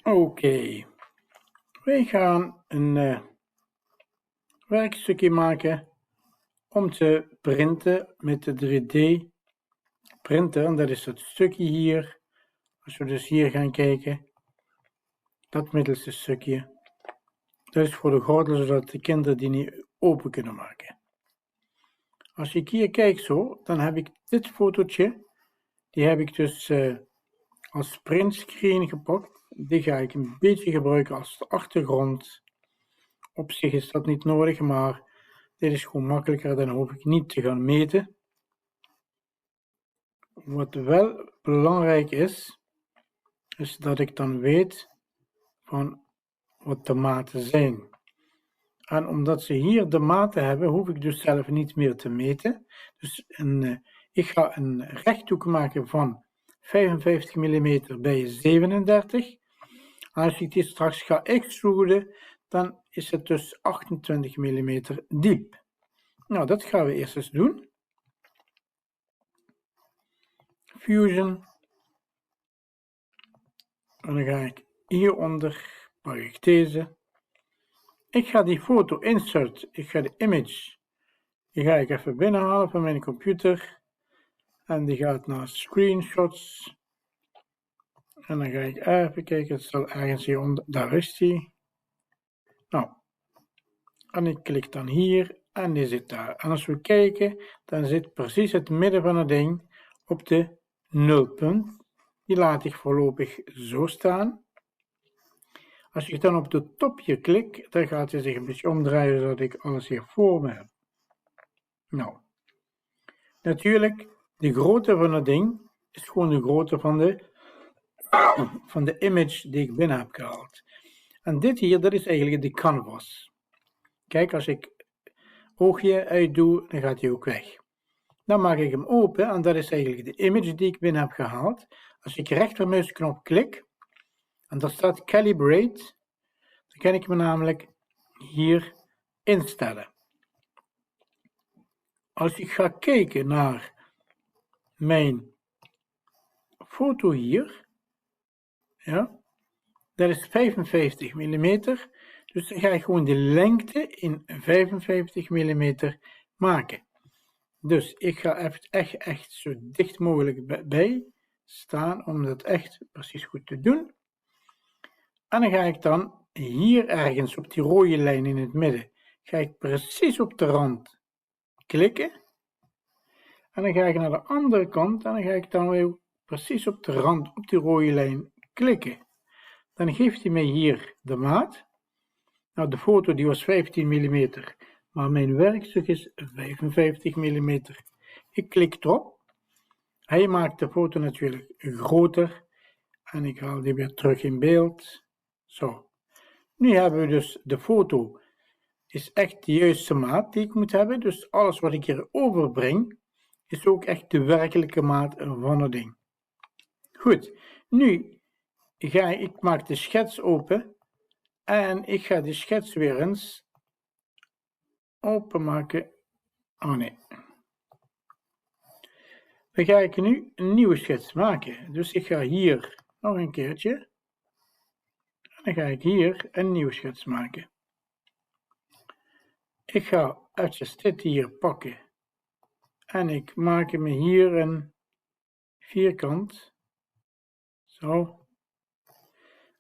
Oké, wij gaan een werkstukje maken om te printen met de 3D printer. En dat is het stukje hier. Als we dus hier gaan kijken, dat middelste stukje, dat is voor de gordel, zodat de kinderen die niet open kunnen maken. Als ik hier kijk zo, dan heb ik dit fotootje, die heb ik dus als printscreen gepakt. Die ga ik een beetje gebruiken als achtergrond. Op zich is dat niet nodig, maar dit is gewoon makkelijker, dan hoef ik niet te gaan meten. Wat wel belangrijk is, is dat ik dan weet van wat de maten zijn. En omdat ze hier de maten hebben, hoef ik dus zelf niet meer te meten. Dus ik ga een rechthoek maken van 55 mm bij 37. Als ik die straks ga extruden, dan is het dus 28 mm diep. Nou, dat gaan we eerst eens doen. Fusion. En dan ga ik hieronder, pak ik deze. Ik ga die foto insert, ik ga de image, die ga ik even binnenhalen van mijn computer. En die gaat naar screenshots. En dan ga ik even kijken, het zal ergens hieronder, daar is die. Nou, en ik klik dan hier en die zit daar. En als we kijken, dan zit precies het midden van het ding op de nulpunt. Die laat ik voorlopig zo staan. Als ik dan op de topje klik, dan gaat hij zich een beetje omdraaien, zodat ik alles hier voor me heb. Nou, natuurlijk, de grootte van het ding is gewoon de grootte van de image die ik binnen heb gehaald. En dit hier, dat is eigenlijk de canvas. Kijk, als ik oogje uitdoe, dan gaat hij ook weg. Dan maak ik hem open en dat is eigenlijk de image die ik binnen heb gehaald. Als ik rechtermuisknop klik en daar staat Calibrate, dan kan ik me namelijk hier instellen. Als ik ga kijken naar mijn foto hier, ja, dat is 55 mm, dus dan ga ik gewoon de lengte in 55 mm maken. Dus ik ga echt zo dicht mogelijk bij staan om dat echt precies goed te doen. En dan ga ik dan hier ergens op die rode lijn in het midden, ga ik precies op de rand klikken. En dan ga ik naar de andere kant en dan ga ik dan weer precies op de rand, op die rode lijn klikken. Dan geeft hij mij hier de maat. Nou, de foto die was 15 mm, maar mijn werkstuk is 55 mm. Ik klik erop. Hij maakt de foto natuurlijk groter en ik haal die weer terug in beeld. Zo. Nu hebben we dus de foto is echt de juiste maat die ik moet hebben. Dus alles wat ik hier overbreng is ook echt de werkelijke maat van het ding. Goed, nu ik maak de schets open en ik ga de schets weer eens openmaken. Oh nee. Dan ga ik nu een nieuwe schets maken. Dus ik ga hier nog een keertje. En dan ga ik hier een nieuwe schets maken. Ik ga eventjes dit hier pakken. En ik maak me hier een vierkant. Zo.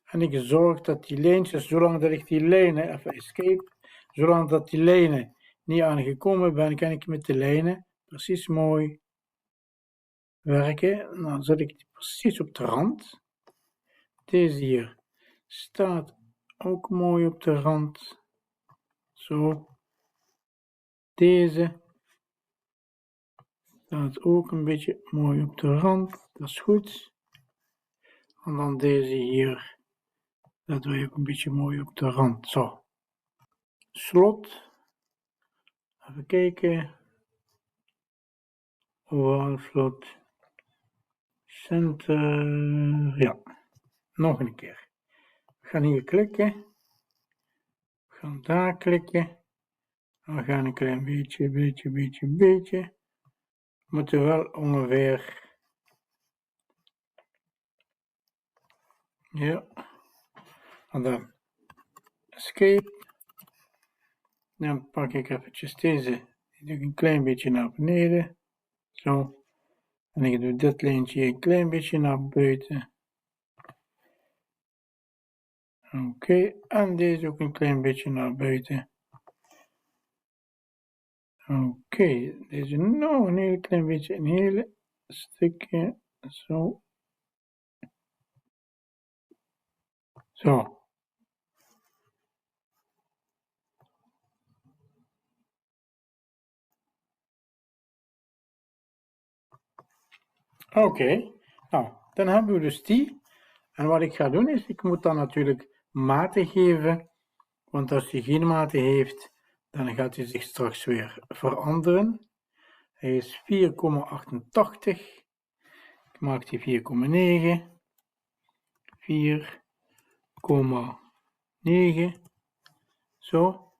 En ik zorg dat die lijntjes, zolang dat ik die lijnen, even escape, zolang dat die lijnen niet aangekomen ben, kan ik met de lijnen precies mooi werken. Dan zet ik die precies op de rand. Deze hier staat ook mooi op de rand. Zo. Deze staat ook een beetje mooi op de rand. Dat is goed. En dan deze hier. Dat doe je ook een beetje mooi op de rand. Zo. Slot. Even kijken. Oval slot. Center. Ja. Nog een keer. We gaan hier klikken. We gaan daar klikken. We gaan een klein beetje. We moeten wel ongeveer. Ja. En dan escape. Dan pak ik eventjes deze, die doe ik een klein beetje naar beneden. Zo. En ik doe dit lijntje een klein beetje naar buiten. Oké, en deze ook een klein beetje naar buiten. Oké, deze nog een heel klein beetje, een hele stukje, zo. Zo. Oké, nou, dan hebben we dus die. En wat ik ga doen is, ik moet dan natuurlijk maten geven, want als hij geen maten heeft, dan gaat hij zich straks weer veranderen. Hij is 4,88. Ik maak die 4,9. 4,9. Zo,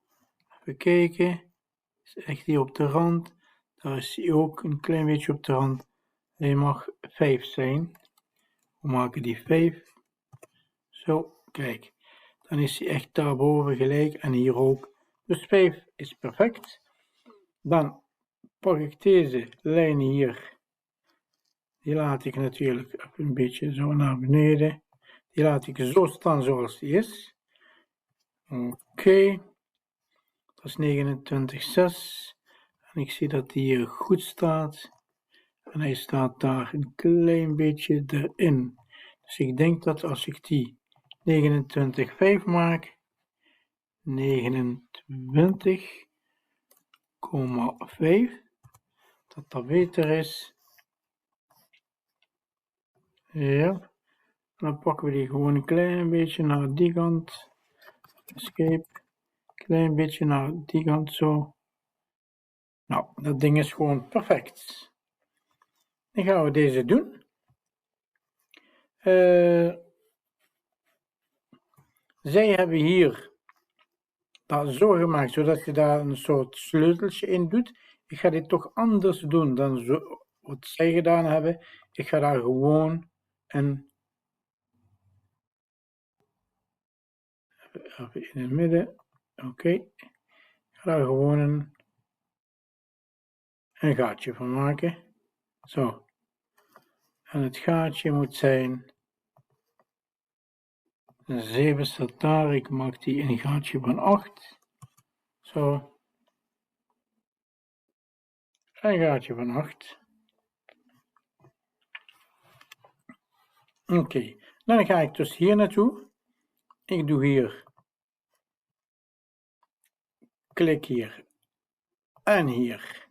even kijken. Is echt hier op de rand. Daar is hij ook een klein beetje op de rand. Hij mag 5 zijn. We maken die 5. Zo, kijk. Dan is hij echt daarboven gelijk en hier ook. Dus 5 is perfect. Dan pak ik deze lijn hier. Die laat ik natuurlijk even een beetje zo naar beneden. Die laat ik zo staan zoals die is. Oké. Dat is 29,6. En ik zie dat die hier goed staat. En hij staat daar een klein beetje erin. Dus ik denk dat als ik die 29,5 maak, 29,5, dat dat beter is. Ja. Dan pakken we die gewoon een klein beetje naar die kant. Escape. Klein beetje naar die kant zo. Nou, dat ding is gewoon perfect. Dan gaan we deze doen. Zij hebben hier dat zo gemaakt, zodat je daar een soort sleuteltje in doet. Ik ga dit toch anders doen dan zo, wat zij gedaan hebben. Ik ga daar gewoon een, even in het midden, oké. Ik ga daar gewoon een gaatje van maken. Zo. En het gaatje moet zijn, een 7 staat daar, ik maak die een gaatje van 8. Zo. Een gaatje van 8. Oké, dan ga ik dus hier naartoe. Ik doe hier, klik hier en hier.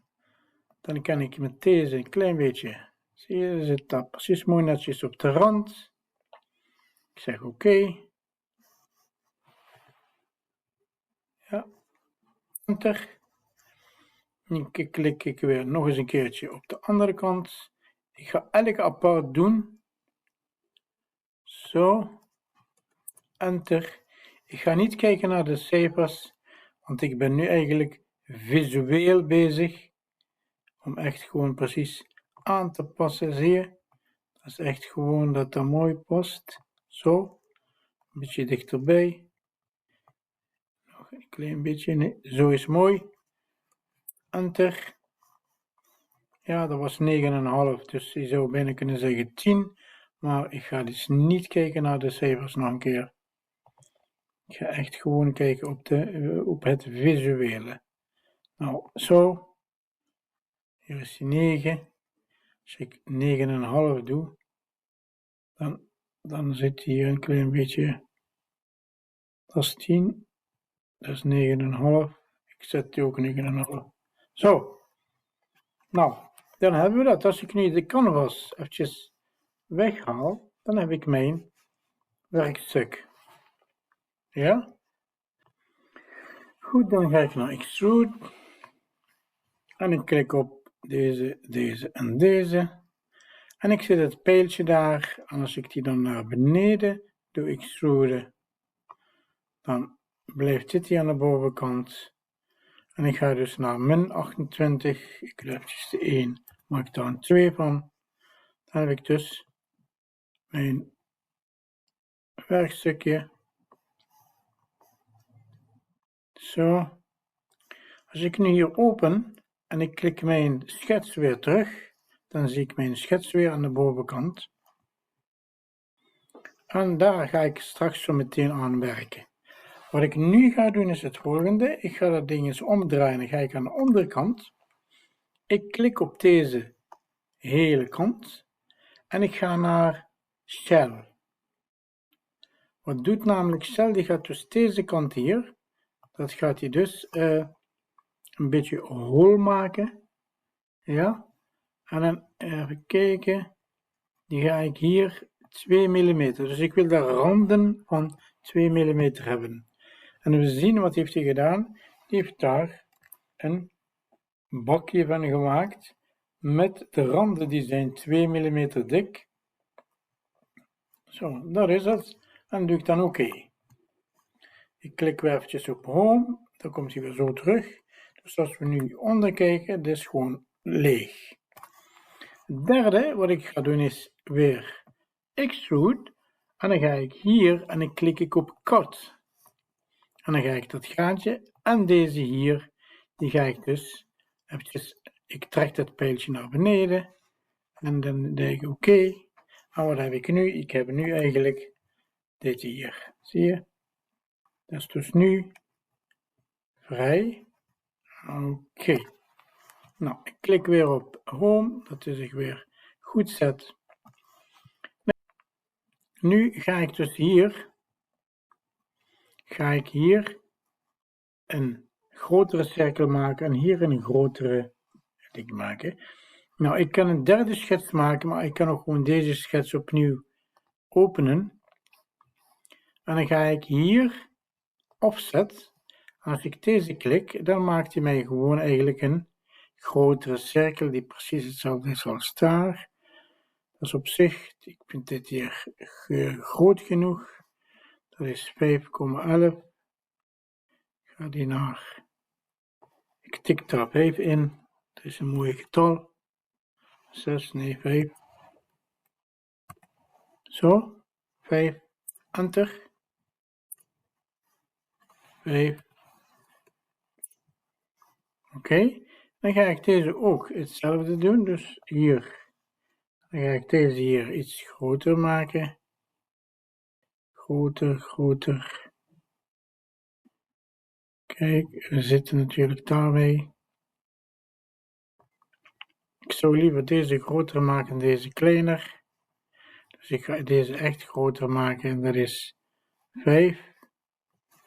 Dan kan ik met deze een klein beetje, zie je, zit dat precies mooi netjes op de rand. Ik zeg oké. Ja, enter. Dan klik ik weer nog eens een keertje op de andere kant. Ik ga elke apart doen. Zo. Enter. Ik ga niet kijken naar de cijfers, want ik ben nu eigenlijk visueel bezig. Om echt gewoon precies aan te passen, zie je? Dat is echt gewoon dat dat mooi past. Zo. Een beetje dichterbij. Nog een klein beetje. Nee, zo is mooi. Enter. Ja, dat was 9,5. Dus je zou bijna kunnen zeggen 10. Maar ik ga dus niet kijken naar de cijfers nog een keer. Ik ga echt gewoon kijken op het visuele. Nou, zo. Hier is die 9. Als ik 9,5 doe, dan zit hier een klein beetje. Dat is 10. Dat is 9,5. Ik zet die ook 9,5. Zo. Nou, dan hebben we dat. Als ik nu de canvas eventjes weghaal, dan heb ik mijn werkstuk. Ja? Goed, dan ga ik naar Extrude. En ik klik op deze, deze en deze. En ik zet het pijltje daar. En als ik die dan naar beneden doe, Extrude, dan blijft dit hier aan de bovenkant. En ik ga dus naar min 28. Ik doe eventjes de 1, maak ik daar een 2 van. Dan heb ik dus mijn werkstukje Zo. Als ik nu hier open en ik klik mijn schets weer terug, dan zie ik mijn schets weer aan de bovenkant. En daar ga ik straks zo meteen aan werken. Wat ik nu ga doen is het volgende. Ik ga dat ding eens omdraaien. Dan ga ik aan de onderkant. Ik klik op deze hele kant. En ik ga naar Shell. Wat doet namelijk Shell? Die gaat dus deze kant hier. Dat gaat hij dus een beetje hol maken. Ja. En dan even kijken. Die ga ik hier 2 mm. Dus ik wil daar randen van 2 mm hebben. En we zien wat heeft hij gedaan. Die heeft daar een bakje van gemaakt met de randen die zijn 2 mm dik. Zo, dat is het. En doe ik dan oké. Ik klik weer eventjes op home, dan komt hij weer zo terug. Dus als we nu onder kijken, dit is gewoon leeg. Het derde wat ik ga doen is weer extrude. En dan ga ik hier en dan klik ik op cut. En dan ga ik dat gaatje en deze hier, die ga ik dus eventjes, ik trek dat pijltje naar beneden. En dan denk ik oké. En wat heb ik nu? Ik heb nu eigenlijk dit hier. Zie je? Dat is dus nu vrij. Oké. Nou, ik klik weer op home, dat hij zich weer goed zet. Nu ga ik dus hier een grotere cirkel maken en hier een grotere ding maken. Nou, ik kan een derde schets maken, maar ik kan ook gewoon deze schets opnieuw openen. En dan ga ik hier offset. Als ik deze klik, dan maakt hij mij gewoon eigenlijk een grotere cirkel die precies hetzelfde is als daar. Dat is op zich, ik vind dit hier groot genoeg. Dat is 5,11. Ga die naar, ik tik daar 5 in. Dat is een mooi getal. 6, nee 5. Zo, 5, enter. 5. Oké, dan ga ik deze ook hetzelfde doen. Dus hier, dan ga ik deze hier iets groter maken. Groter. Kijk, we zitten natuurlijk daarmee. Ik zou liever deze groter maken en deze kleiner. Dus ik ga deze echt groter maken en dat is 5.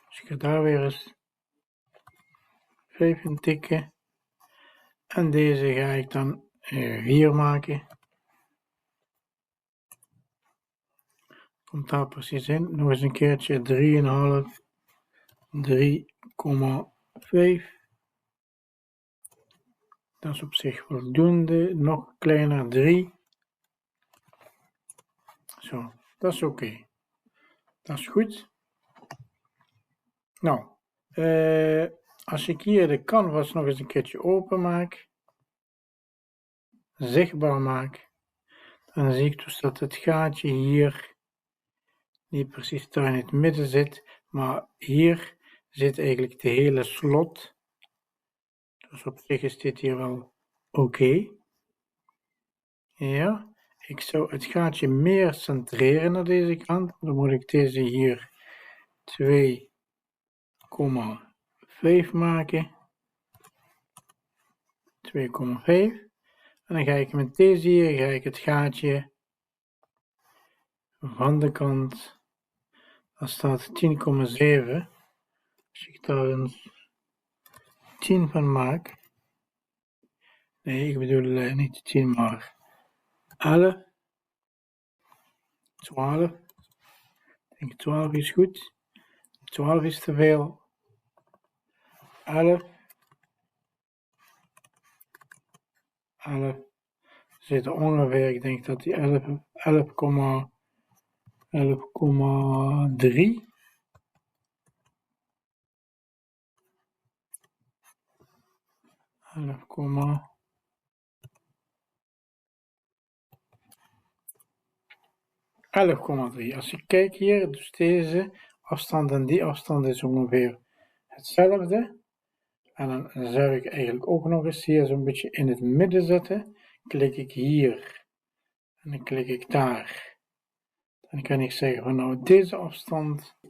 Dus ik ga daar weer eens 5 in tikken. En deze ga ik dan 4 maken. Komt daar precies in. Nog eens een keertje 3,5. 3,5. Dat is op zich voldoende. Nog kleiner 3. Zo, dat is oké. Dat is goed. Nou, als ik hier de canvas nog eens een keertje open maak, zichtbaar maak, dan zie ik dus dat het gaatje hier niet precies daar in het midden zit, maar hier zit eigenlijk de hele slot. Dus op zich is dit hier wel oké. Ja, ik zou het gaatje meer centreren naar deze kant. Dan moet ik deze hier 2,5 maken. 2,5. En dan ga ik met deze hier het gaatje van de kant, dat staat 10,7. Als ik daar een 10 van maak, nee, ik bedoel niet 10, maar 11, 12. Ik denk 12 is goed. 12 is te veel. 11. 11 zit ongeveer, ik denk dat die 11,3. 11,3. Als ik kijk hier, dus deze afstand en die afstand is ongeveer hetzelfde. En dan zou ik eigenlijk ook nog eens hier zo'n beetje in het midden zetten. Klik ik hier en dan klik ik daar. Dan kan ik zeggen van nou deze afstand 8,5.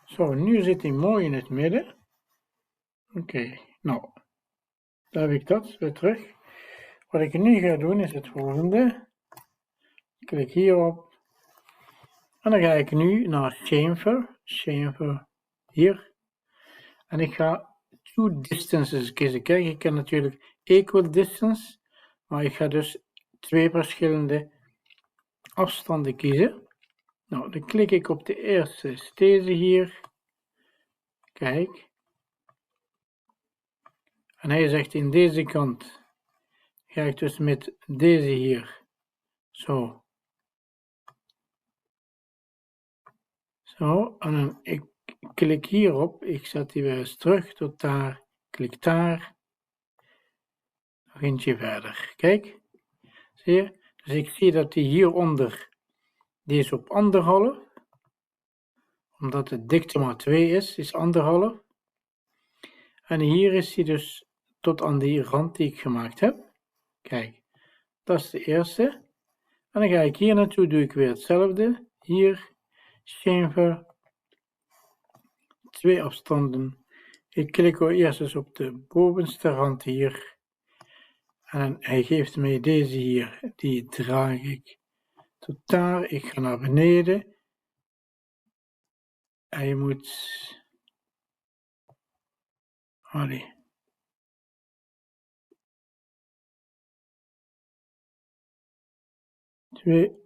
Zo, nu zit hij mooi in het midden. Oké, nou, dan heb ik dat weer terug. Wat ik nu ga doen is het volgende. Klik hierop. En dan ga ik nu naar chamfer hier. En ik ga two distances kiezen. Kijk, ik kan natuurlijk equal distance, maar ik ga dus twee verschillende afstanden kiezen. Nou, dan klik ik op de eerste, is deze hier. Kijk. En hij zegt in deze kant ga ik dus met deze hier zo. Zo, en dan ik klik hierop, ik zet die weer eens terug tot daar, klik daar, nog eentje verder. Kijk, zie je? Dus ik zie dat die hieronder, die is op 1,5, omdat de dikte maar 2 is 1,5. En hier is die dus tot aan die rand die ik gemaakt heb. Kijk, dat is de eerste. En dan ga ik hier naartoe, doe ik weer hetzelfde. Hier, chamfer, 2 afstanden. Ik klik eerst eens op de bovenste rand hier. En hij geeft mij deze hier, die draag ik tot daar. Ik ga naar beneden. En je moet... Allee. Twee, 1,5.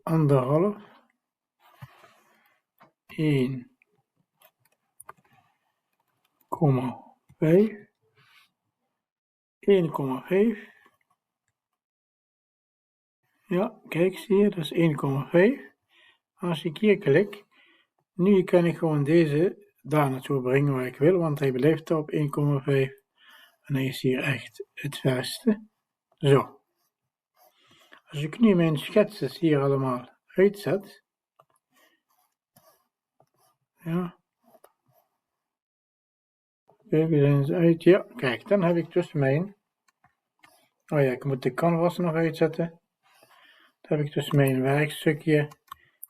1,5. 1,5. Ja, kijk, zie je, dat is 1,5. Als ik hier klik, nu kan ik gewoon deze daar naartoe brengen waar ik wil, want hij blijft op 1,5. En hij is hier echt het verste. Zo. Als ik nu mijn schetsen hier allemaal uitzet, ja, kijk eens uit, ja, kijk, dan heb ik dus mijn, oh ja, ik moet de canvas nog uitzetten, dan heb ik dus mijn werkstukje,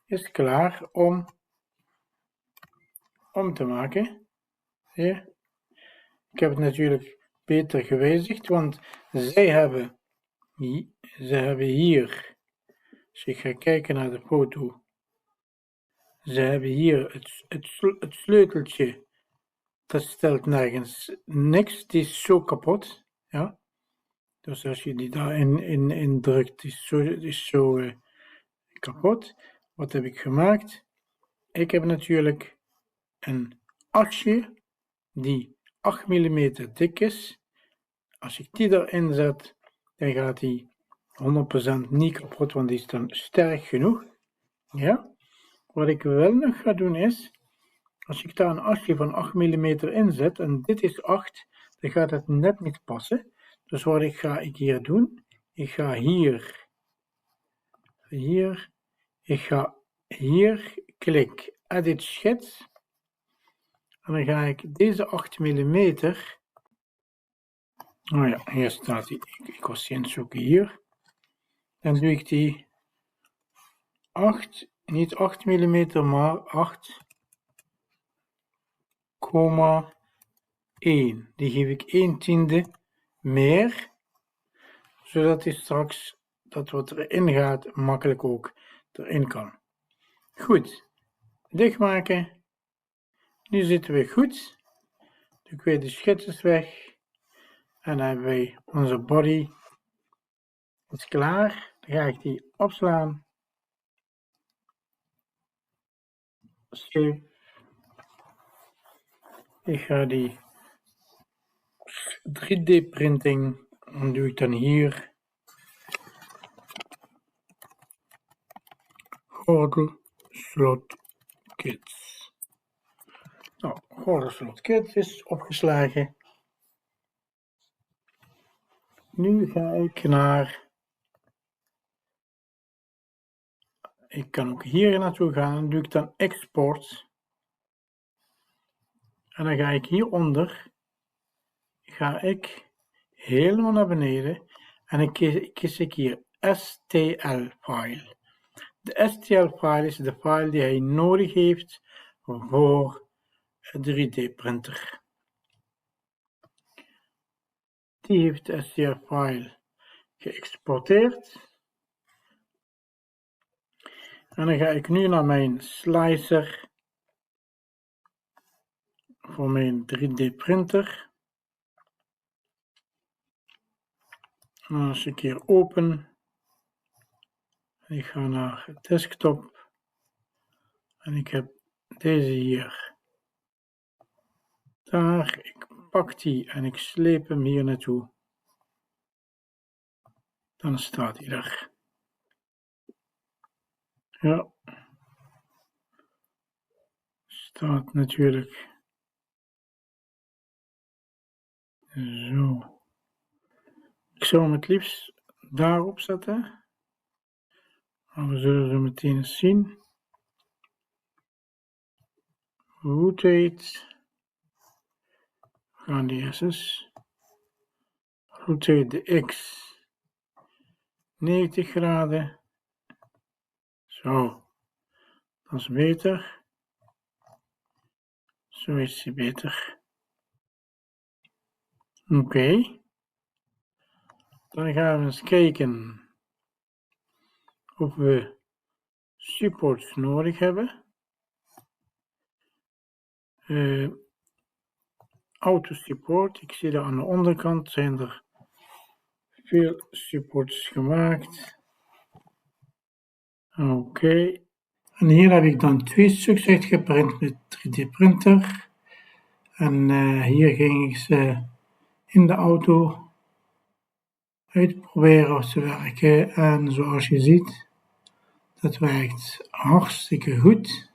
is klaar om te maken, zie je? Ik heb het natuurlijk beter gewijzigd, want zij hebben hier, als ik ga kijken naar de foto, ze hebben hier het sleuteltje, dat stelt nergens niks, die is zo kapot, ja. Dus als je die daarin drukt, is zo kapot. Wat heb ik gemaakt? Ik heb natuurlijk een asje die 8 mm dik is. Als ik die erin zet, dan gaat die 100% niet kapot, want die is dan sterk genoeg. Ja? Wat ik wel nog ga doen is, als ik daar een asje van 8 mm in zet, en dit is 8, dan gaat het net niet passen. Dus wat ga ik hier doen? Ik ga hier, ik ga hier, klik, edit schets. En dan ga ik deze 8 mm, oh ja, hier staat die, ik was die aan het zoeken hier. Dan doe ik die 8, niet 8 mm, maar 8,1. Die geef ik 1/10 meer, zodat hij straks, dat wat erin gaat, makkelijk ook erin kan. Goed, dichtmaken. Nu zitten we goed. Doe ik weer de schetsjes weg. En dan hebben wij onze body. Is klaar. Dan ga ik die opslaan. Save. Ik ga die 3D printing. Dan doe ik dan hier. Gordel slot kits. Nou, gordel slot kit is opgeslagen. Nu ga ik naar ik kan ook hier naartoe gaan en doe ik dan export. En dan ga ik hieronder, ga ik helemaal naar beneden en dan kies ik hier STL-file. De STL-file is de file die hij nodig heeft voor een 3D-printer. Die heeft de STL-file geëxporteerd. En dan ga ik nu naar mijn slicer voor mijn 3D-printer. En dan als ik hier open, ik ga naar desktop en ik heb deze hier. Daar, ik pak die en ik sleep hem hier naartoe. Dan staat hij er. Ja. Staat natuurlijk zo. Ik zou hem het liefst daarop zetten. Maar we zullen zo meteen eens zien. Rotate. We gaan die SS. Rotate de X 90 graden. Zo. Dat is beter. Zo is hij beter. Oké. Dan gaan we eens kijken of we supports nodig hebben. Auto support. Ik zie dat aan de onderkant zijn er veel supports gemaakt. Oké. En hier heb ik dan 2 stuks uitgeprint met 3D printer. En hier ging ik ze in de auto uitproberen of ze werken. En zoals je ziet, dat werkt hartstikke goed.